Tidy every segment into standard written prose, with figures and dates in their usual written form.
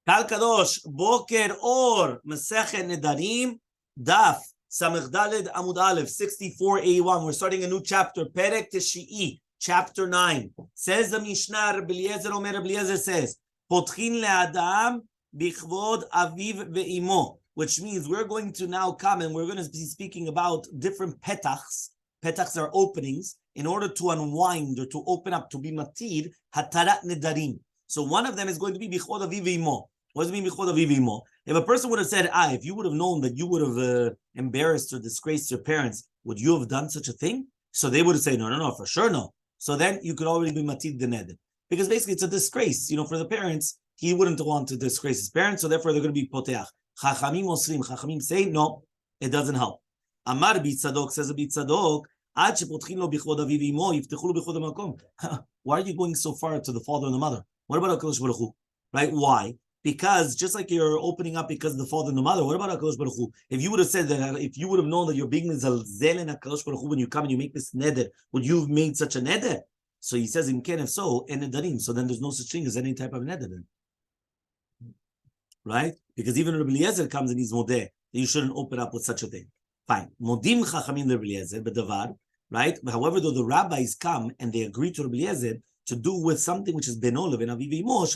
Kal Kadosh, Boker Or, Masechet Nedarim Daf, Samech Daled Amud Aleph, 6481. We're starting a new chapter, Perek Teshi'i, chapter 9. Says the Mishnah, Rabbi Eliezer Omer, Rabbi Eliezer says, Potchin le'adam bichvod aviv ve'imo, which means we're going to now come and we're going to be speaking about different petachs. Petachs are openings in order to unwind or to open up, to be matir, hatarat nedarim. So one of them is going to be bichvod aviv ve'imo. What does it mean bichvod aviv ve'imo? If a person would have said, if you would have known that you would have embarrassed or disgraced your parents, would you have done such a thing? So they would have said, no, for sure no. So then you could already be matir the neder. Because basically it's a disgrace, for the parents. He wouldn't want to disgrace his parents, so therefore they're going to be poteach. Chachamim osrim. Chachamim say, no, it doesn't help. Amar bitzadok, says a bitzadok, ad shepotchin lo bichvod aviv imo, yiftechu lo bichvod hamakom. Why are you going so far to the father and the mother? What about HaKadosh Baruch Hu? Right? Why? Because just like you're opening up because of the father and the mother, what about HaKadosh Baruch Hu? If you would have said that, if you would have known that you're being mizalzel in HaKadosh Baruch Hu when you come and you make this neder, would you have made such a neder? So he says, in Ken, if so, en nedarim. So then there's no such thing as any type of neder then. Right? Because even Rabbi Eliezer comes and he's modeh, that you shouldn't open up with such a thing. Fine. Modim chachamim Rabbi Eliezer, but davar, right? But however, though the rabbis come and they agree to Rabbi Eliezer to do with something which is benolav and aviv imo,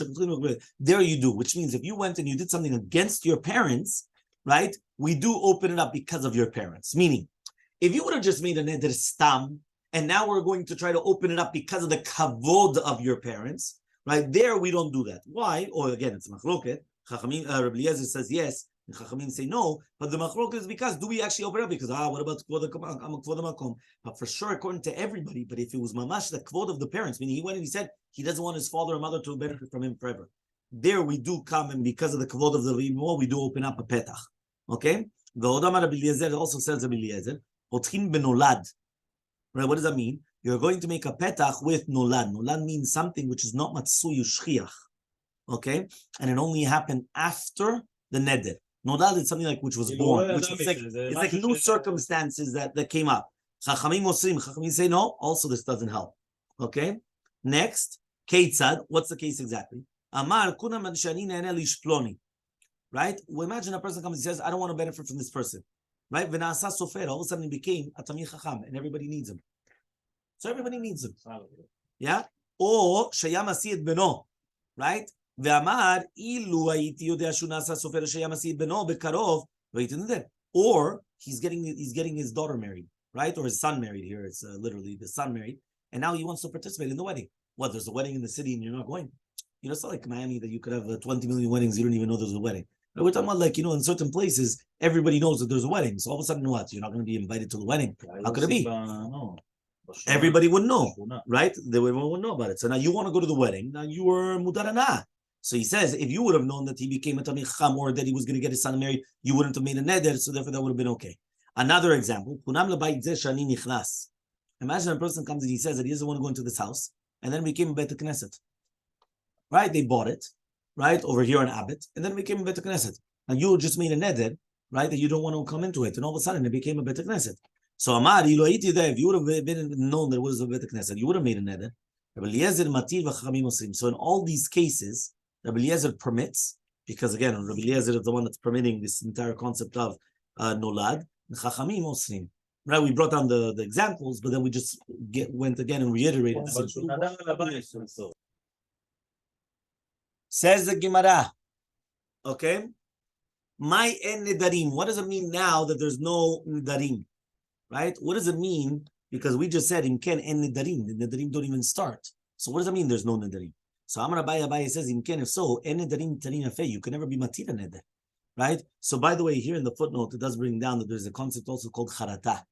there you do, which means if you went and you did something against your parents, right? We do open it up because of your parents. Meaning, if you would have just made a neder stam, and now we're going to try to open it up because of the kavod of your parents, right? There we don't do that. Why? Or again, it's machloket. Chachamim, Rabbi Eliezer says yes, and Chachamim say no. But the machloket is because do we actually open it up? Because what about kvod makom? But for sure, according to everybody. But if it was mamash the kvod of the parents, meaning he went and he said he doesn't want his father or mother to benefit from him forever. There we do come, and because of the kvod of the rimo, we do open up a petach. Okay. The Odamar Rabbi Eliezer also says Rabbi Eliezer, potchin benolad. Right, what does that mean? You're going to make a petach with nolad. Nolad means something which is not matsuyu shchiach. Okay? And it only happened after the neder. Nolad is something like which was born. Which is like, it's like new circumstances that came up. Chachamim osrim. Chachamim say no. Also, this doesn't help. Okay? Next, keitzad. What's the case exactly? Amar kuna shani ne'ene lishploni. Right? Well, imagine a person comes and says, I don't want to benefit from this person. Right? V'na'asa sofer. All of a sudden he became a tamid chacham, and everybody needs him. So everybody needs him. Yeah? Or sheyam asi et beno. Right? Ve'amar ilu hayiti yodea shu na'asa sofer sheyam asi et beno bekarov v'hayiti neder. Or he's getting his daughter married, right? Or his son married. Here it's literally the son married, and now he wants to participate in the wedding. What? There's a wedding in the city and you're not going? It's not like Miami that you could have 20 million weddings. You don't even know there's a wedding. We're talking about in certain places, everybody knows that there's a wedding. So all of a sudden, what? You're not going to be invited to the wedding. How could it be? Everybody would know, right? Everyone would know about it. So now you want to go to the wedding. Now you were mudarana. So he says, if you would have known that he became a tamid chacham or that he was going to get his son married, you wouldn't have made a neder. So therefore, that would have been okay. Another example. Imagine a person comes and he says that he doesn't want to go into this house, and then became a Bet Knesset. Right? They bought it. Right, over here in Abbott, and then it became a Bet Knesset. And you just made a neder, right, that you don't want to come into it, and all of a sudden it became a Bet Knesset. So Amar, if you would have been known that it was a Bet Knesset, you would have made a neder. So in all these cases, Rabbi Eliezer permits, because again, Rabbi Eliezer is the one that's permitting this entire concept of nolad. Chachamim osrim. Right, we brought down the examples, but then we just went again and reiterated. Says the Gemara, okay? My en nedarim. What does it mean now that there's no nedarim? Right? What does it mean? Because we just said, Imken en nedarim. The nedarim don't even start. So what does it mean there's no nedarim? So Amar Abaye says, Imken, if so, en nedarim tarin afeh. You can never be matira neder. Right? So by the way, here in the footnote, it does bring down that there's a concept also called charata.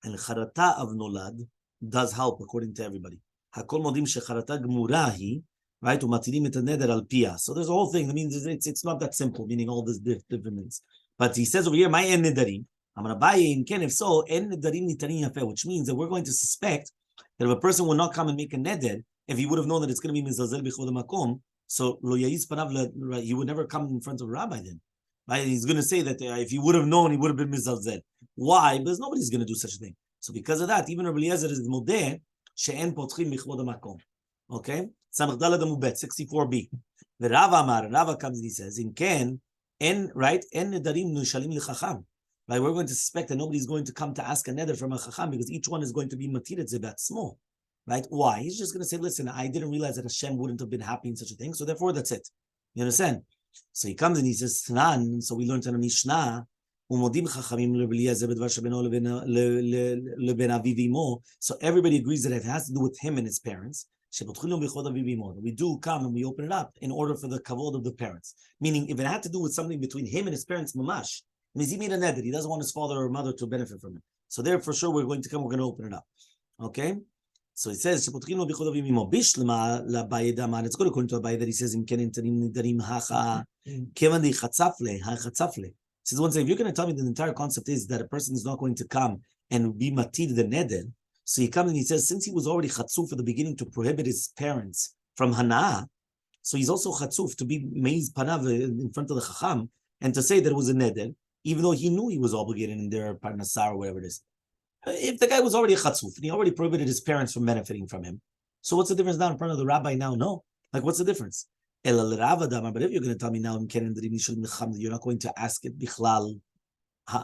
And charata of nolad does help according to everybody. Hakol modim shecharata gmurahi. Right, so there's a whole thing. I mean, it's not that simple, meaning all these different things. But he says over here, my en nedarim. I'm going to buy in Ken. If so, en nedarim nitarin yafeh, which means that we're going to suspect that if a person will not come and make a neder, if he would have known that it's going to be mizazel b'chod makom, so lo yayiz panav, he would never come in front of a rabbi then. Right? He's going to say that if he would have known, he would have been mizazel. Why? Because nobody's going to do such a thing. So because of that, even Rabbi Eliezer is modeh she'en potchim b'chod makom. Okay. Samech Daled Amud Bet 64b. The Rava comes and he says, in Ken, right? En nedarim nushalim lichacham. Right, we're going to suspect that nobody's going to come to ask a neder from a chacham because each one is going to be matirat zebat small. Right? Why? He's just going to say, listen, I didn't realize that Hashem wouldn't have been happy in such a thing, so therefore that's it. You understand? So he comes and he says, Tanan, so we learned in the Mishnah, so everybody agrees that it has to do with him and his parents. We do come and we open it up in order for the kavod of the parents. Meaning, if it had to do with something between him and his parents, mamash, means he made a neder. He doesn't want his father or mother to benefit from it. So there, for sure, we're going to come, we're going to open it up. Okay? So it says, let's go according to Abai that he says, says one thing, if you're going to tell me that the entire concept is that a person is not going to come and be matir the neder, so he comes and he says, since he was already chatzuf at the beginning to prohibit his parents from hana, so he's also chatzuf to be meiz panav in front of the chacham and to say that it was a neder, even though he knew he was obligated in their parnasar or whatever it is. If the guy was already a chatzuf and he already prohibited his parents from benefiting from him, so what's the difference now in front of the rabbi now? No. Like, what's the difference? But if you're going to tell me now that you're not going to ask it bichlal,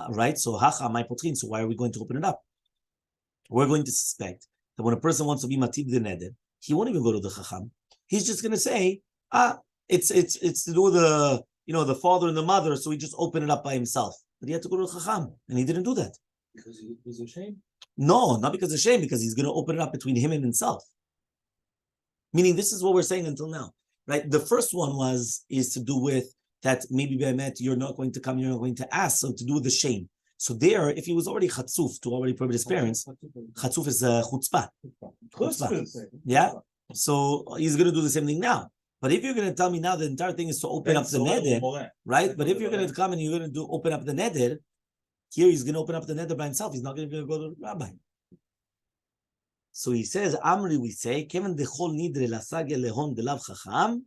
right? So so why are we going to open it up? We're going to suspect that when a person wants to be matib the neder, he won't even go to the chacham. He's just going to say, it's to do with the father and the mother, so he just opened it up by himself. But he had to go to the chacham, and he didn't do that. Because he was ashamed? No, not because of shame, because he's going to open it up between him and himself. Meaning, this is what we're saying until now, right? The first one is to do with that maybe Be'emet, you're not going to come, you're not going to ask, so to do with the shame. So there, if he was already chatzuf to already prohibit his parents, chatzuf is chutzpah. Yeah? So he's going to do the same thing now. But if you're going to tell me now the entire thing is to open up the neder, right? But if you're going to come and you're going to open up the neder, here he's going to open up the neder by himself. He's not going to go to the rabbi. So he says, Amri, we say, Kevin dechol nidre lasagya lehon delav chacham,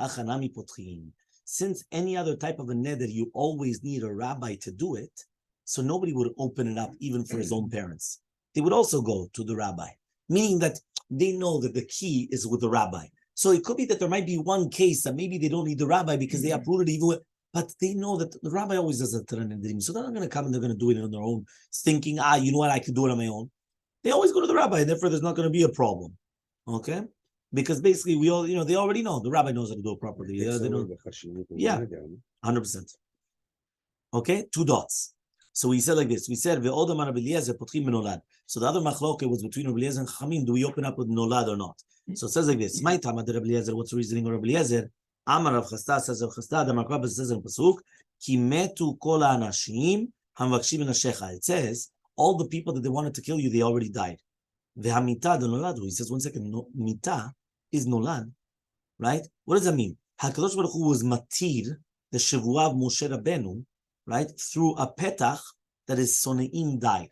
hachanami potchim. Since any other type of a neder, you always need a rabbi to do it, so nobody would open it up even for his own parents. They would also go to the rabbi, meaning that they know that the key is with the rabbi. So it could be that there might be one case that maybe they don't need the rabbi because they uprooted even with, but they know that the rabbi always does a Torah Nedarim, so they're not going to come and they're going to do it on their own, thinking, you know what, I could do it on my own. They always go to the rabbi, and therefore there's not going to be a problem. Okay? Because basically we all, they already know. The rabbi knows how to do it properly. They know. Yeah, 100%. Okay? 2 dots. So we said like this. We said, so the other machloke was between Rabbi Eliezer and Chachamim. Do we open up with nolad or not? So it says like this. What's the reasoning of Rabbi Eliezer? Amar Rav Chasta says Rav Chasta, the Markab says in Pasuk, Ki metu kol ha'anashim hamvakshim minashecha. It says, all the people that they wanted to kill you, they already died. Ve'hamita noladu. He says, one second, mita is nolad, right? What does that mean? HaKadosh Baruch Hu was matir, the Shavua of Moshe Rabbeinu, right? Through a petach that is Soneim died,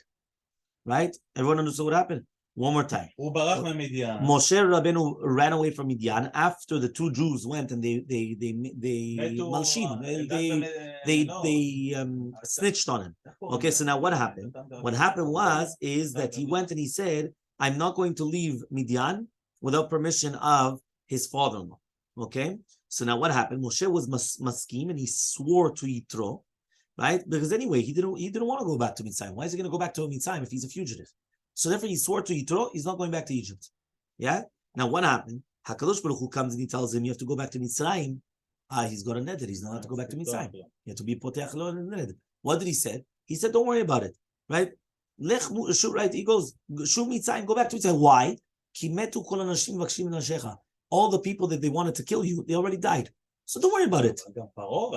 right? Everyone understood what happened? One more time. Moshe Rabbeinu ran away from Midian after the 2 Jews went and they malshim, they snitched on him. Okay, so now what happened? What happened is that he went and he said, I'm not going to leave Midian without permission of his father-in-law. Okay, so now what happened? Moshe was maskim and he swore to Yitro, right? Because anyway, he didn't want to go back to Mitzrayim. Why is he going to go back to Mitzrayim if he's a fugitive? So therefore, he swore to Yitro, he's not going back to Egypt. Yeah? Now, what happened? HaKadosh Baruch Hu comes and he tells him, you have to go back to Mitzrayim. He's got a neder. He's not allowed to go back to Mitzrayim. You have to be poteach lo neder. What did he say? He said, don't worry about it. Right? Right? He goes, Shu Mitzrayim, go back to Mitzrayim. Why? Ki metu kol anashim vakshim minashecha. All the people that they wanted to kill you, they already died. So don't worry about it.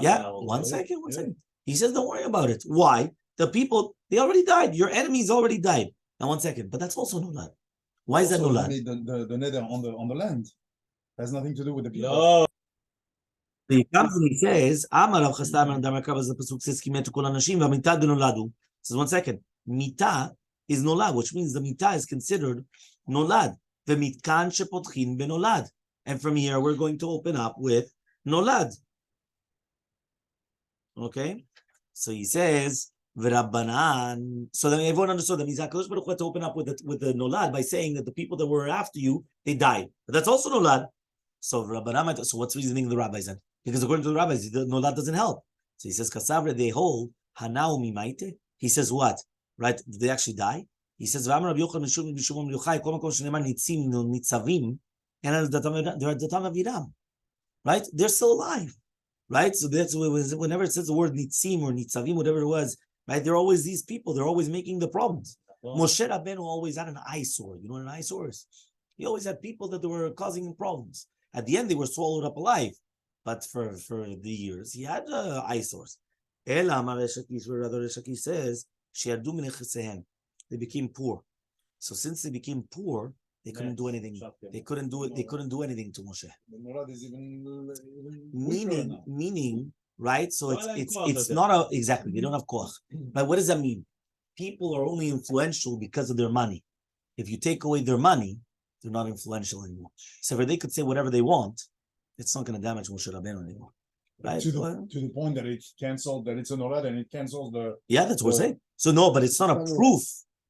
Yeah? One second. He says, don't worry about it. Why? The people, they already died. Your enemies already died. Now, one second, but that's also nolad. Why is that nolad? The neder on the land has nothing to do with the people. No. He comes and he says, Amar Rav Chasta and Damarkav, as the pasuk says, Ki metu kol anashim v'mitah denoladu. Says 1 second. Mitah is nolad, which means the mitah is considered nolad. V'mitkan shepotchin benolad. And from here, we're going to open up with nolad. Okay? So he says, V'Rabbanan. So then everyone understood that means HaKadosh Baruch Hu had to open up with the nolad by saying that the people that were after you, they died. But that's also nolad. So Rabbanam, so what's the reasoning of the rabbis then? Because according to the rabbis, nolad doesn't help. So he says, Kasavre, they hold, Hanau mimaite. He says what? Right? Did they actually die? He says, V'amar Rabbi Yochanan Mishum Mishum Yochai, Kol Makom Shneimar Nitzim Nitzavim, and al Datam Aviram. Right? They're still alive. Right? So that's whenever it says the word Nitzim or Nitzavim, whatever it was, right? They're always these people. They're always making the problems. Moshe Rabbeinu always had an eyesore. You know what an eyesore is? He always had people that were causing him problems. At the end, they were swallowed up alive. But for the years, he had eyesores. Ela Amar Reshakish, where Rather Reshakish says, they became poor. So since they became poor, they couldn't do anything. They couldn't do it. They couldn't do anything to Moshe. Meaning, right? So it's not exactly. They don't have koach. But what does that mean? People are only influential because of their money. If you take away their money, they're not influential anymore. So if they could say whatever they want, it's not going to damage Moshe Rabbeinu anymore. Right? To the point that it's canceled, that it's a nolad and it cancels the... Yeah, that's what we're saying. So no, but it's not a proof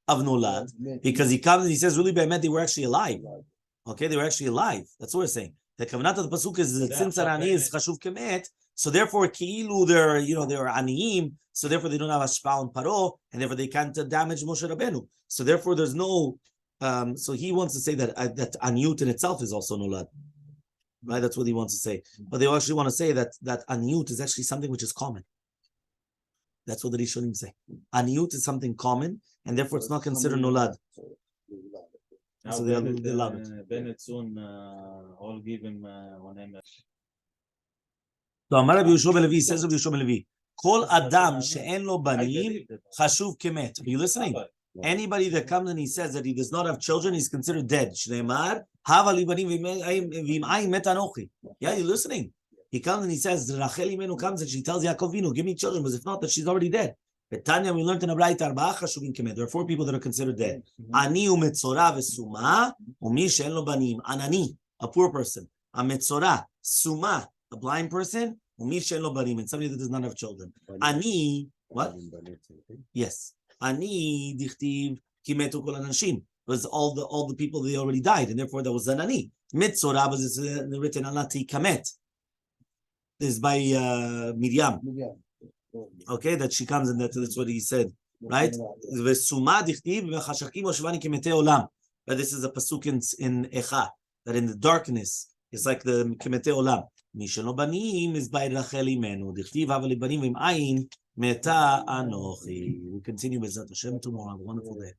of nolad, because he comes and he says, really, Be'emet, they were actually alive. Okay, they were actually alive. That's what we're saying. The kavanat of the pasuk is that since Arani is chashuv kemet, so therefore ki'ilu they're aniyim, so therefore they don't have hashpah on paro, and therefore they can't damage Moshe Rabbeinu. So therefore there's no. So he wants to say that that aniyut in itself is also nolad. Right, that's what he wants to say. But they actually want to say that aniyut is actually something which is common. That's what the Rishonim say. Aniyut is something common, and therefore it's not considered nolad. So they love it. Bennett soon all give him one name. So Amar Rabbi Yehoshua ben Levi, says Rabbi Yehoshua ben Levi, Kol Adam she'en lo banim chashuv kemet. Are you listening? Anybody that comes and he says that he does not have children, he's considered dead. Shneimar, hava li banim v'im'ayim met anochi. Yeah, you're listening. He comes and he says, Rachel Imenu comes and she tells Yaakov Vinu, give me children, but if not, that she's already dead. But Tanya, we learned in a Braita, Arba'a chashuvim kemet. There are 4 people that are considered dead. Ani u'metzora v'suma, u'mi she'en lo banim. Anani, a poor person. A metzora, suma, a blind person, u'mi she'en lo banim, and somebody that does not have children. Ani, what? Yes. Ani dichtiv ki metu kol anashim. Was all the people they already died, and therefore that was an ani. Metzora was written anati kamet. This is by Miriam. Okay, that she comes and that's what he said, right? But this is a pasuk in Hechal, that in the darkness it's like the kemete olam. Mishelo banim is by Rachel Imenu. Dichtiv havali banim v'im ayin meta anochi. We continue with Zat Hashem tomorrow. Have a wonderful day.